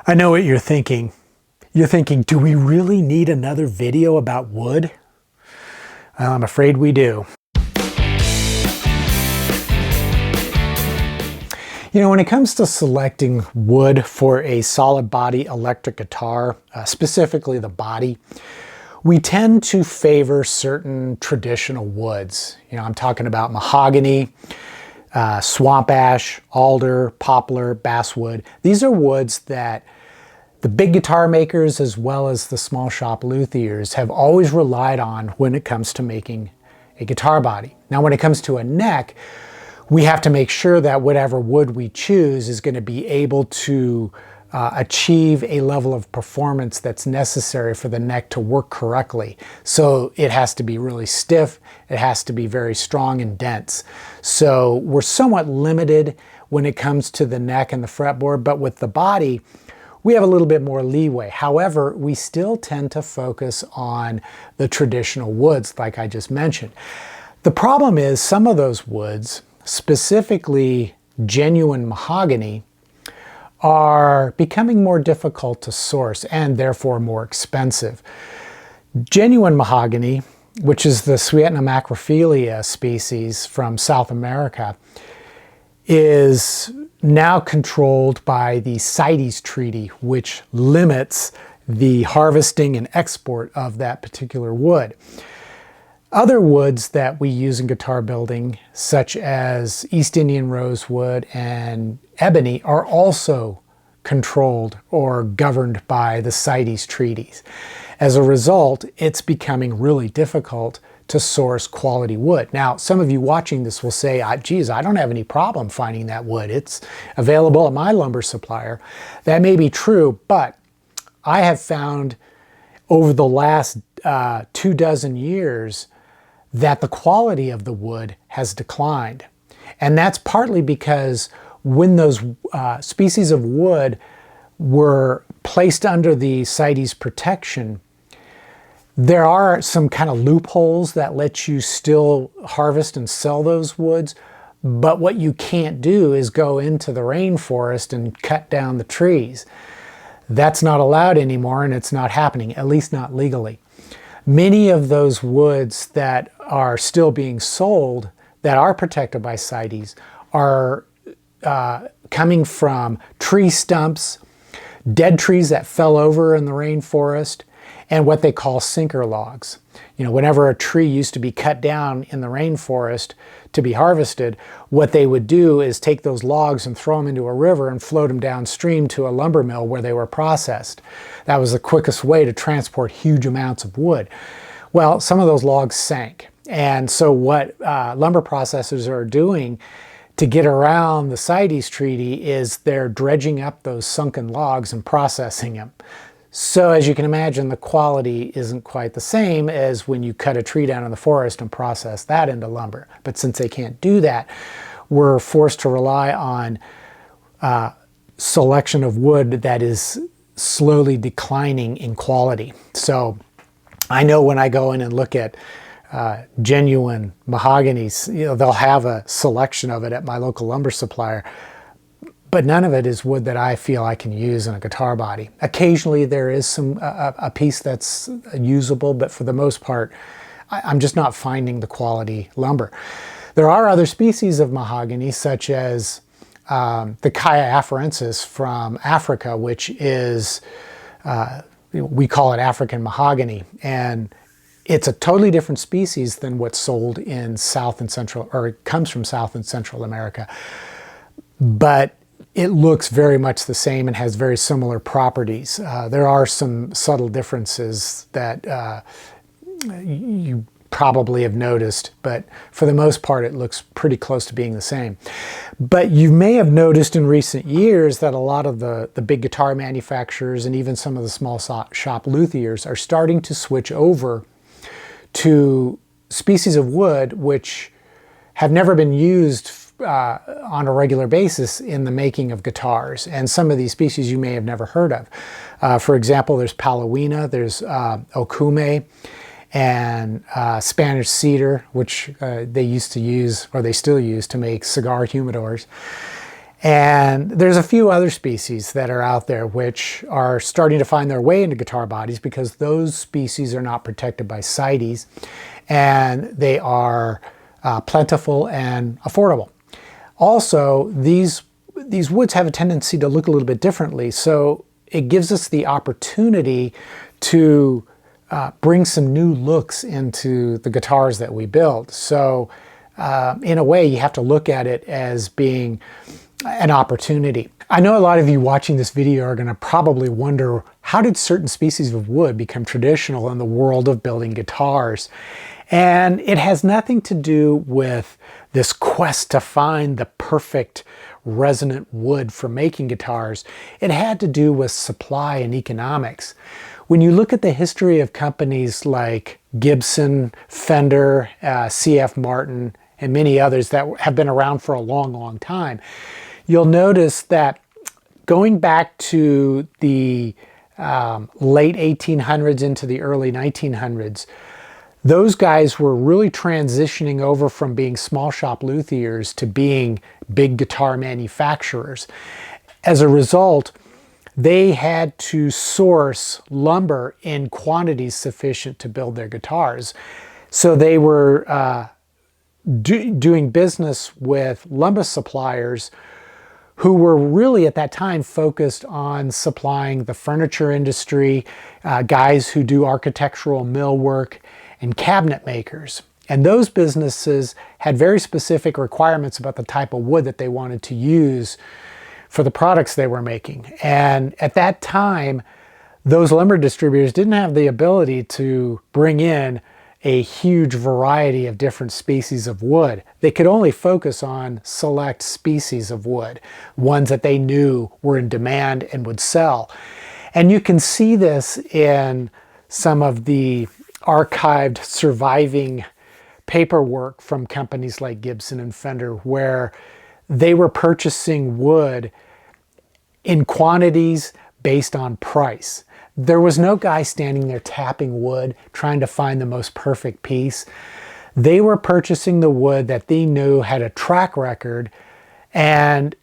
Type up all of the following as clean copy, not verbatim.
I know what you're thinking. You're thinking, do we really need another video about wood? Well, I'm afraid we do. You know, when it comes to selecting wood for a solid body electric guitar, specifically the body, we tend to favor certain traditional woods. You know, I'm talking about mahogany, swamp ash, alder, poplar, basswood. These are woods that the big guitar makers as well as the small shop luthiers have always relied on when it comes to making a guitar body. Now, when it comes to a neck, we have to make sure that whatever wood we choose is going to be able to achieve a level of performance that's necessary for the neck to work correctly. So it has to be really stiff, it has to be very strong and dense. So we're somewhat limited when it comes to the neck and the fretboard, but with the body, we have a little bit more leeway. However, we still tend to focus on the traditional woods, like I just mentioned. The problem is some of those woods, specifically genuine mahogany, are becoming more difficult to source and therefore more expensive. Genuine mahogany, which is the Swietna macrophylla species from South America, is now controlled by the CITES Treaty, which limits the harvesting and export of that particular wood. Other woods that we use in guitar building, such as East Indian rosewood and ebony, are also controlled or governed by the CITES treaties. As a result, it's becoming really difficult to source quality wood. Now, some of you watching this will say, geez, I don't have any problem finding that wood. It's available at my lumber supplier. That may be true, but I have found over the last 24 years that the quality of the wood has declined. And that's partly because when those species of wood were placed under the CITES protection, there are some kind of loopholes that let you still harvest and sell those woods, but what you can't do is go into the rainforest and cut down the trees. That's not allowed anymore, and it's not happening, at least not legally. Many of those woods that are still being sold that are protected by CITES are coming from tree stumps, dead trees that fell over in the rainforest, and what they call sinker logs. You know, whenever a tree used to be cut down in the rainforest to be harvested, what they would do is take those logs and throw them into a river and float them downstream to a lumber mill where they were processed. That was the quickest way to transport huge amounts of wood. Well, some of those logs sank. And so what lumber processors are doing to get around the CITES treaty is they're dredging up those sunken logs and processing them. So as you can imagine, the quality isn't quite the same as when you cut a tree down in the forest and process that into lumber. But since they can't do that, we're forced to rely on selection of wood that is slowly declining in quality. So I know when I go in and look at genuine mahoganies, you know, they'll have a selection of it at my local lumber supplier, but none of it is wood that I feel I can use in a guitar body. Occasionally there is a piece that's usable, but for the most part, I'm just not finding the quality lumber. There are other species of mahogany, such as the Kaya afarensis from Africa, which is, we call it African mahogany, and it's a totally different species than what's sold in South and Central, or it comes from South and Central America. But it looks very much the same and has very similar properties. There are some subtle differences that you probably have noticed, but for the most part it looks pretty close to being the same. But you may have noticed in recent years that a lot of the big guitar manufacturers and even some of the small shop luthiers are starting to switch over to species of wood which have never been used on a regular basis in the making of guitars. And some of these species you may have never heard of. For example, there's palawina, there's okume, and Spanish cedar, which they used to use, or they still use, to make cigar humidors. And there's a few other species that are out there which are starting to find their way into guitar bodies because those species are not protected by CITES, and they are plentiful and affordable. Also, these woods have a tendency to look a little bit differently, so it gives us the opportunity to bring some new looks into the guitars that we build. So in a way, you have to look at it as being an opportunity. I know a lot of you watching this video are going to probably wonder, how did certain species of wood become traditional in the world of building guitars? And it has nothing to do with this quest to find the perfect resonant wood for making guitars. It had to do with supply and economics. When you look at the history of companies like Gibson, Fender, CF Martin, and many others that have been around for a long, long time, you'll notice that going back to the late 1800s into the early 1900s, those guys were really transitioning over from being small shop luthiers to being big guitar manufacturers. As a result, they had to source lumber in quantities sufficient to build their guitars. So they were doing business with lumber suppliers who were really at that time focused on supplying the furniture industry, guys who do architectural millwork, and cabinet makers. And those businesses had very specific requirements about the type of wood that they wanted to use for the products they were making. And at that time, those lumber distributors didn't have the ability to bring in a huge variety of different species of wood. They could only focus on select species of wood, ones that they knew were in demand and would sell. And you can see this in some of the archived surviving paperwork from companies like Gibson and Fender, where they were purchasing wood in quantities based on price. There was no guy standing there tapping wood, trying to find the most perfect piece. They were purchasing the wood that they knew had a track record and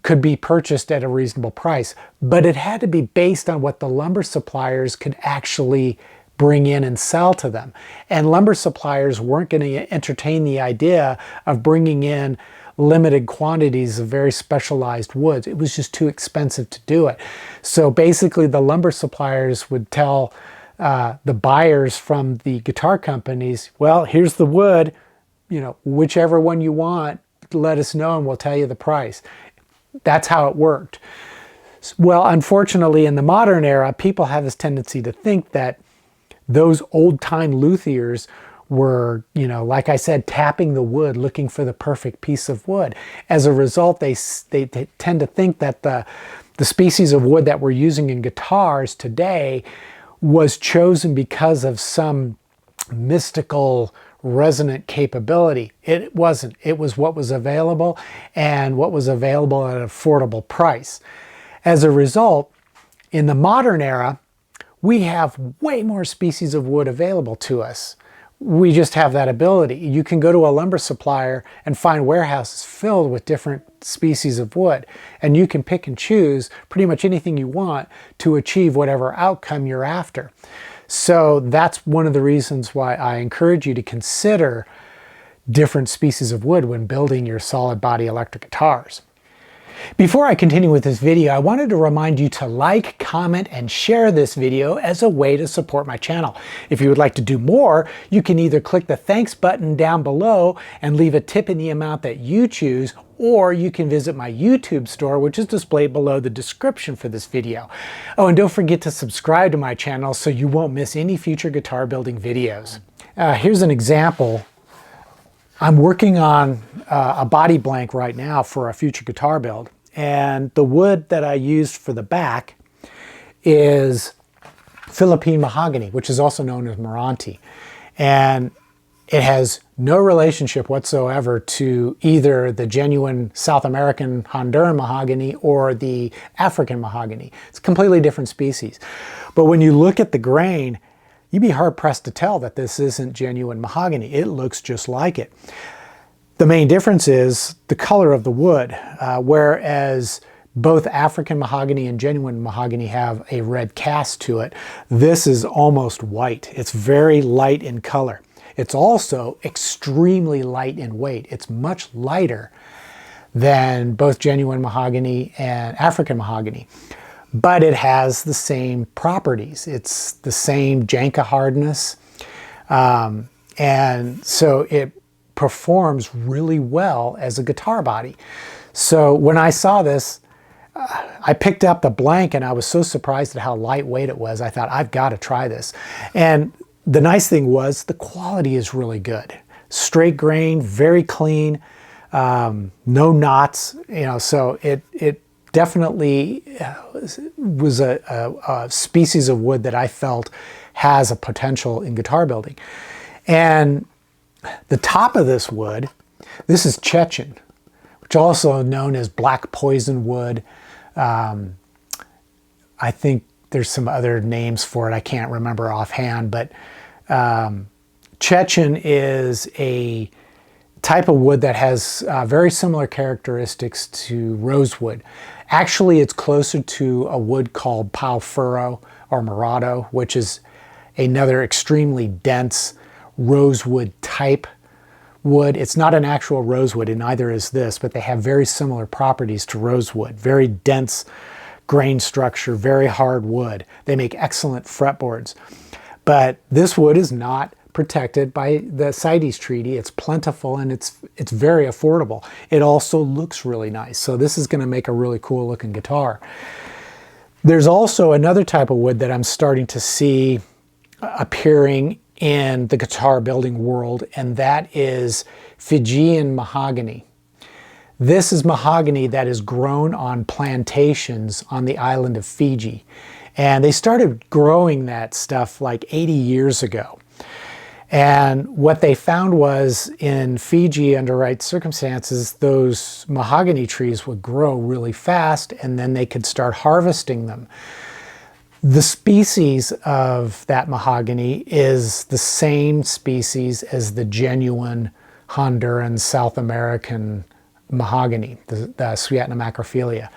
could be purchased at a reasonable price. But it had to be based on what the lumber suppliers could actually bring in and sell to them. And lumber suppliers weren't going to entertain the idea of bringing in limited quantities of very specialized woods. It was just too expensive to do it. So basically the lumber suppliers would tell the buyers from the guitar companies, well, here's the wood, you know, whichever one you want, let us know and we'll tell you the price. That's how it worked. Well, unfortunately, in the modern era, people have this tendency to think that those old-time luthiers were, you know, like I said, tapping the wood, looking for the perfect piece of wood. As a result, they tend to think that the species of wood that we're using in guitars today was chosen because of some mystical resonant capability. It wasn't. It was what was available, and what was available at an affordable price. As a result, in the modern era, we have way more species of wood available to us. We just have that ability. You can go to a lumber supplier and find warehouses filled with different species of wood, and you can pick and choose pretty much anything you want to achieve whatever outcome you're after. So that's one of the reasons why I encourage you to consider different species of wood when building your solid body electric guitars. Before I continue with this video, I wanted to remind you to like, comment, and share this video as a way to support my channel. If you would like to do more, you can either click the thanks button down below and leave a tip in the amount that you choose, or you can visit my YouTube store, which is displayed below the description for this video. Oh, and don't forget to subscribe to my channel so you won't miss any future guitar building videos. Here's an example. I'm working on a body blank right now for a future guitar build, and the wood that I used for the back is Fiji Mahogany, which is also known as Meranti, and it has no relationship whatsoever to either the genuine South American Honduran mahogany or the African mahogany. It's a completely different species. But when you look at the grain, you'd be hard-pressed to tell that this isn't genuine mahogany. It looks just like it. The main difference is the color of the wood. Whereas both African mahogany and genuine mahogany have a red cast to it, this is almost white. It's very light in color. It's also extremely light in weight. It's much lighter than both genuine mahogany and African mahogany. But it has the same properties. It's the same Janka hardness. And so it performs really well as a guitar body. So when I saw this, I picked up the blank and I was so surprised at how lightweight it was. I thought, I've got to try this. And the nice thing was the quality is really good. Straight grain, very clean, no knots, so it definitely was a species of wood that I felt has a potential in guitar building. And the top of this wood, this is Chechen, which also known as black poison wood. I think there's some other names for it. I can't remember offhand, but Chechen is a type of wood that has very similar characteristics to rosewood. Actually, it's closer to a wood called pau furro or murado, which is another extremely dense rosewood type wood. It's not an actual rosewood, and neither is this, but they have very similar properties to rosewood. Very dense grain structure, very hard wood. They make excellent fretboards. But this wood is not protected by the CITES treaty. It's plentiful and it's very affordable. It also looks really nice. So this is going to make a really cool looking guitar. There's also another type of wood that I'm starting to see appearing in the guitar building world, and that is Fijian mahogany. This is mahogany that is grown on plantations on the island of Fiji. And they started growing that stuff like 80 years ago. And what they found was in Fiji, under right circumstances, those mahogany trees would grow really fast and then they could start harvesting them. The species of that mahogany is the same species as the genuine Honduran South American mahogany, the Swietna macrophylla.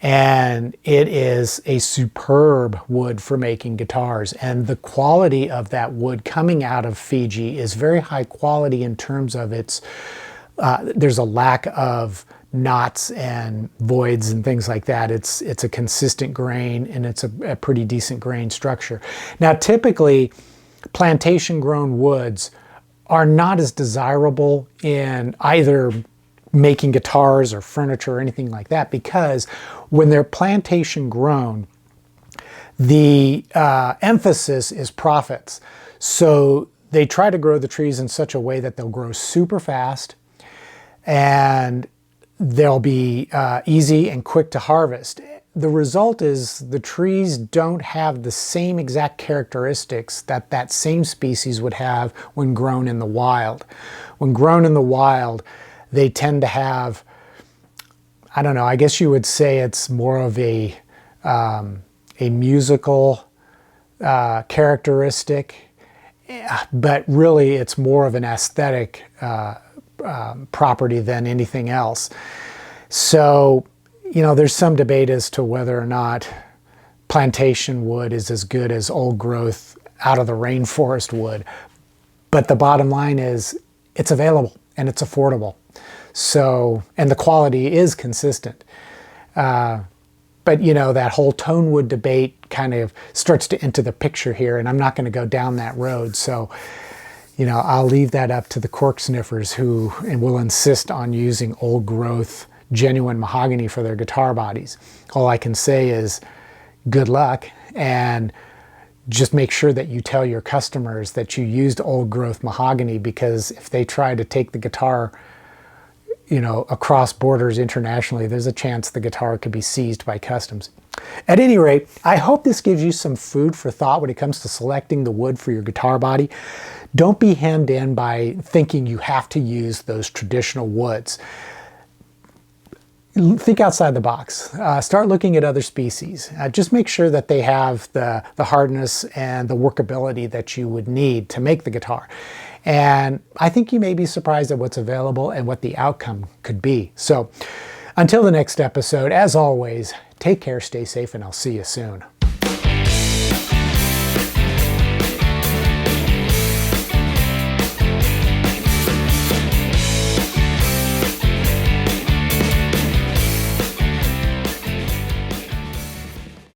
And it is a superb wood for making guitars. And the quality of that wood coming out of Fiji is very high quality in terms of its, there's a lack of knots and voids and things like that. It's a consistent grain and it's a pretty decent grain structure. Now, typically, plantation grown woods are not as desirable in either making guitars or furniture or anything like that, because when they're plantation grown, the emphasis is profits. So they try to grow the trees in such a way that they'll grow super fast and they'll be easy and quick to harvest. The result is the trees don't have the same exact characteristics that that same species would have when grown in the wild. When grown in the wild, they tend to have, I don't know, I guess you would say it's more of a musical characteristic, but really it's more of an aesthetic property than anything else. So, there's some debate as to whether or not plantation wood is as good as old growth out of the rainforest wood. But the bottom line is it's available and it's affordable. So, and the quality is consistent. But that whole tone wood debate kind of starts to enter the picture here, and I'm not going to go down that road. So, I'll leave that up to the cork sniffers who will insist on using old growth, genuine mahogany for their guitar bodies. All I can say is good luck, and just make sure that you tell your customers that you used old growth mahogany, because if they try to take the guitar across borders internationally, there's a chance the guitar could be seized by customs. At any rate, I hope this gives you some food for thought when it comes to selecting the wood for your guitar body. Don't be hemmed in by thinking you have to use those traditional woods. Think outside the box. Start looking at other species. Just make sure that they have the hardness and the workability that you would need to make the guitar. And I think you may be surprised at what's available and what the outcome could be. So until the next episode, as always, take care, stay safe, and I'll see you soon.